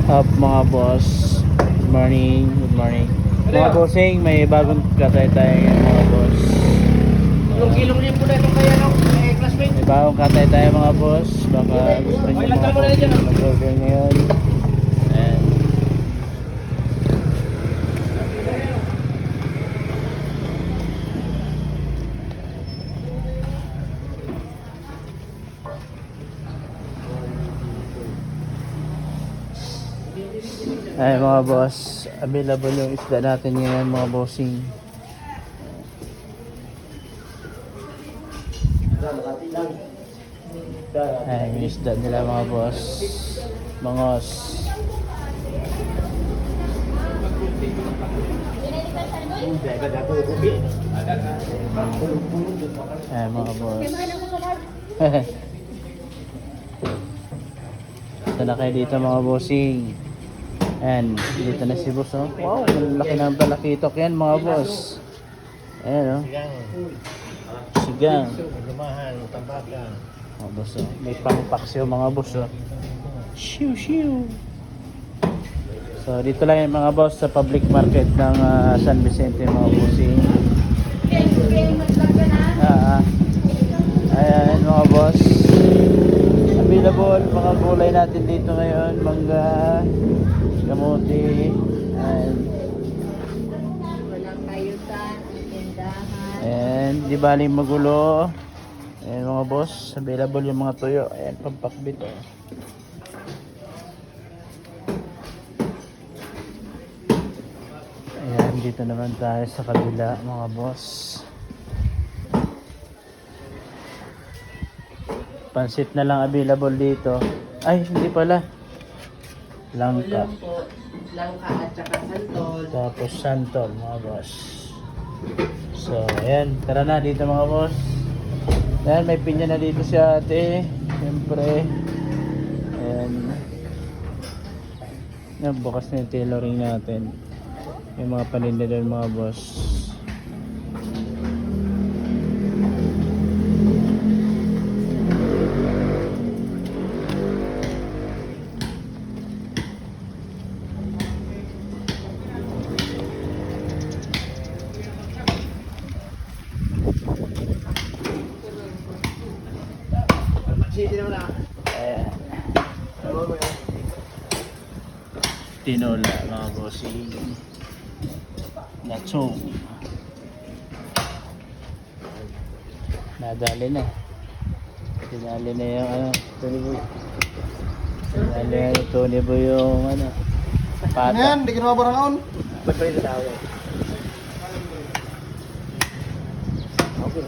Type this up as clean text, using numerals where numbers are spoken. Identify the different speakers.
Speaker 1: Up mga boss. Good morning. Good morning. Mga bossing, may bagong katay tayo ngayon mga boss.
Speaker 2: Ilong-ilong rin po na ito kaya no, classmate.
Speaker 1: May bagong katay tayo mga boss. Baka gusto nyo mga bossing mag-order ngayon. Ayan. Ay mga boss, available yung isda natin ngayon mga bossing. Ay, yung isda nila mga boss. Bangos. Ay mga boss. Ito na kayo dito mga bossing. Ayan, dito na si boss oh. Wow, laki ng talakitok yan mga boss. Ayan oh. Sigang.
Speaker 2: Lumahan, tambakan.
Speaker 1: Mga boss oh. May pang-paksiw mga boss oh. Shiu shiu. So dito lang yung mga boss sa public market ng San Vicente mga bossing. Ayan mga boss. Available mga gulay natin dito ngayon. Mangga, kamote, and
Speaker 3: walang kayutan ang tindahan.
Speaker 1: and di baling magulo. Ayan mga boss, available yung mga tuyo. Ayan, pampakbit oh. Ayan, dito naman tayo sa kabila mga boss. Pansit na lang available dito. Ay, hindi pala. Langka.
Speaker 3: Ulam po, langka at saka santol.
Speaker 1: Tapos santol mga boss. So, ayan. Tara na dito mga boss. Ayan, may pinya na dito si ate. Siyempre. Ayan. Ayan, bukas na yung tailoring natin. Yung mga paninda doon mga boss.
Speaker 2: Sisi naman na.
Speaker 1: Ayan. Tinola mga bossing. Natsong. Nadali na. Tinali na yung ano, Tony Boy. Tinali na yung Tony Boy yung ano,
Speaker 2: Ano
Speaker 1: pata.
Speaker 2: yan? Hindi ka naman
Speaker 1: Ba't pa rin sa tao?
Speaker 2: Okay.